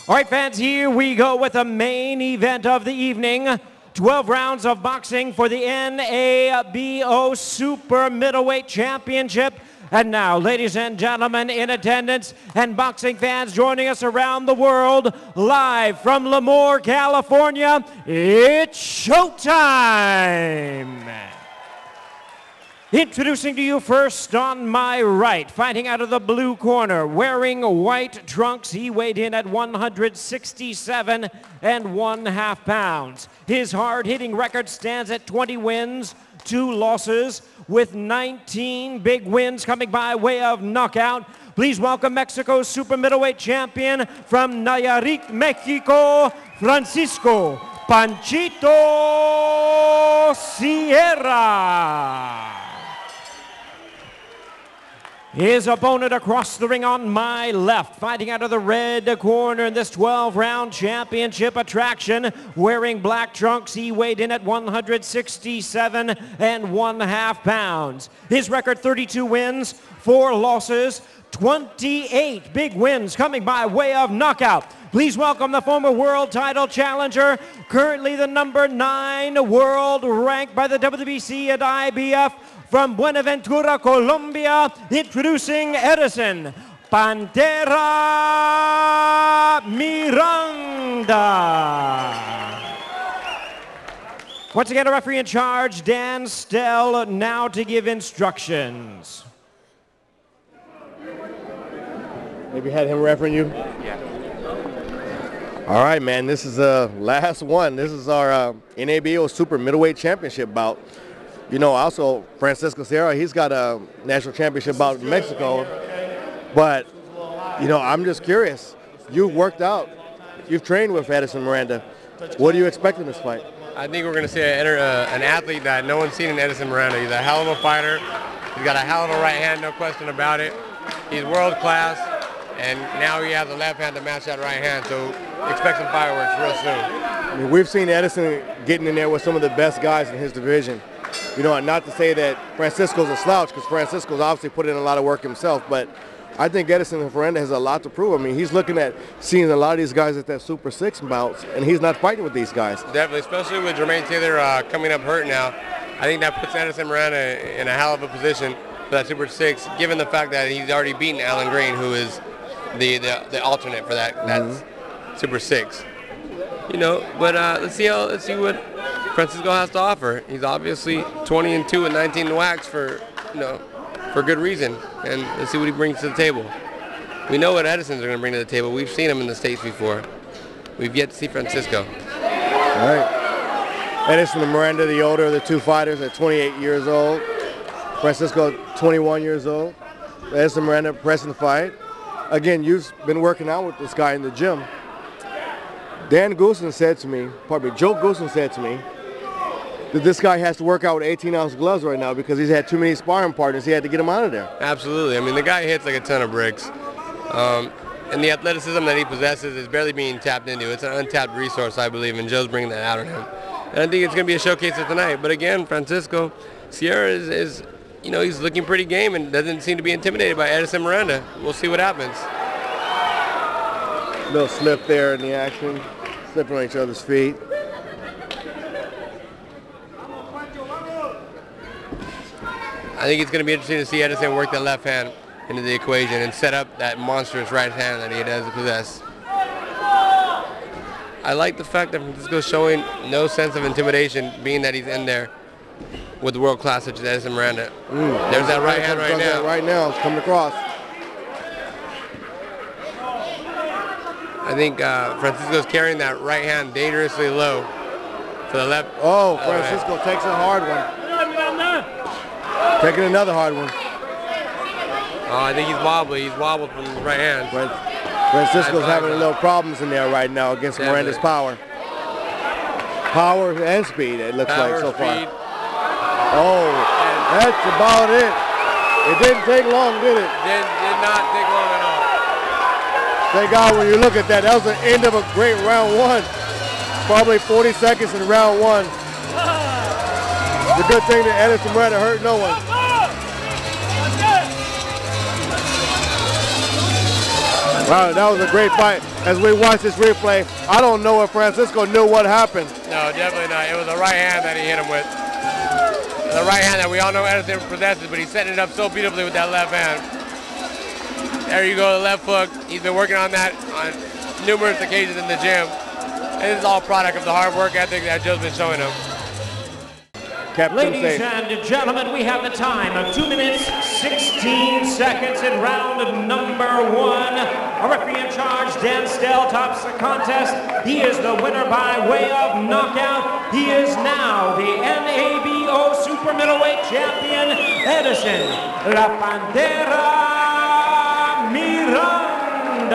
All right, fans, here we go with the main event of the evening. 12 rounds of boxing for the NABO Super Middleweight Championship. And now, ladies and gentlemen in attendance and boxing fans joining us around the world, live from Lemoore, California, it's showtime! Introducing to you first on my right, fighting out of the blue corner, wearing white trunks, he weighed in at 167 1/2 pounds. His hard-hitting record stands at 20 wins, 2 losses, with 19 big wins coming by way of knockout. Please welcome Mexico's super middleweight champion from Nayarit, Mexico, Francisco Panchito Sierra. His opponent across the ring on my left, fighting out of the red corner in this 12-round championship attraction, wearing black trunks, he weighed in at 167 1/2 pounds. His record, 32 wins, 4 losses, 28 big wins coming by way of knockout. Please welcome the former world title challenger, currently the number 9 world ranked by the WBC and IBF, from Buenaventura, Colombia, introducing Edison Pantera Miranda. Once again, a referee in charge, Dan Stell, now to give instructions. Maybe had him refereeing you? Yeah. All right, man, this is the last one. This is our NABO Super Middleweight Championship bout. You know, also Francisco Sierra, he's got a national championship bout in Mexico. But, you know, I'm just curious. You've worked out. You've trained with Edison Miranda. What do you expect in this fight? I think we're going to see an athlete that no one's seen in Edison Miranda. He's a hell of a fighter. He's got a hell of a right hand, no question about it. He's world class, and now he has a left hand to match that right hand. So expect some fireworks real soon. I mean, we've seen Edison getting in there with some of the best guys in his division. You know, not to say that Francisco's a slouch, because Francisco's obviously put in a lot of work himself, but I think Edison Miranda has a lot to prove. I mean, he's looking at seeing a lot of these guys at that Super 6 bouts, and he's not fighting with these guys. Definitely, especially with Jermaine Taylor coming up hurt now. I think that puts Edison Miranda in a hell of a position for that Super 6, given the fact that he's already beaten Alan Green, who is the alternate for that Super 6. You know, but let's see what Francisco has to offer. He's obviously 20-2 and 19 whacks for good reason, and let's see what he brings to the table. We know what Edison's going to bring to the table. We've seen him in the States before. We've yet to see Francisco. All right. Edison and Miranda, the older of the two fighters, at 28 years old. Francisco, 21 years old. Edison Miranda pressing the fight. Again, you've been working out with this guy in the gym. Joe Goossen said to me that this guy has to work out with 18-ounce gloves right now because he's had too many sparring partners. He had to get him out of there. Absolutely. I mean, the guy hits like a ton of bricks. And the athleticism that he possesses is barely being tapped into. It's an untapped resource, I believe, and Joe's bringing that out of him. And I think it's going to be a showcase of tonight. But again, Francisco Sierra is you know, he's looking pretty game and doesn't seem to be intimidated by Edison Miranda. We'll see what happens. Little slip there in the action, slipping on each other's feet. I think it's going to be interesting to see Edison work that left hand into the equation and set up that monstrous right hand that he does possess. I like the fact that Francisco's showing no sense of intimidation, being that he's in there with the world class such as Edison Miranda. There's that right hand right now. Right now, it's coming across. I think Francisco's carrying that right hand dangerously low for the left. Oh, Francisco takes a hard one. Taking another hard one. Oh, I think he's wobbly. He's wobbled from his right hand. Francisco's having a little problems in there right now against Miranda's power. Power and speed, it looks like so far. Oh, that's about it. It didn't take long, did it? Did not take long at all. Thank God when you look at that, that was the end of a great round one. Probably 40 seconds in round one. It's a good thing that Edison Miranda hurt no one. Wow, that was a great fight. As we watch this replay, I don't know if Francisco knew what happened. No, definitely not. It was a right hand that he hit him with. The right hand that we all know Edison possesses, but he's setting it up so beautifully with that left hand. There you go, the left hook. He's been working on that on numerous occasions in the gym. And this is all product of the hard work ethic that Joe's been showing him. Ladies and gentlemen, we have the time of 2 minutes, 16 seconds in round number 1. Our referee in charge, Dan Stell, tops the contest. He is the winner by way of knockout. He is now the NABO Super Middleweight Champion, Edison La Pantera Miranda.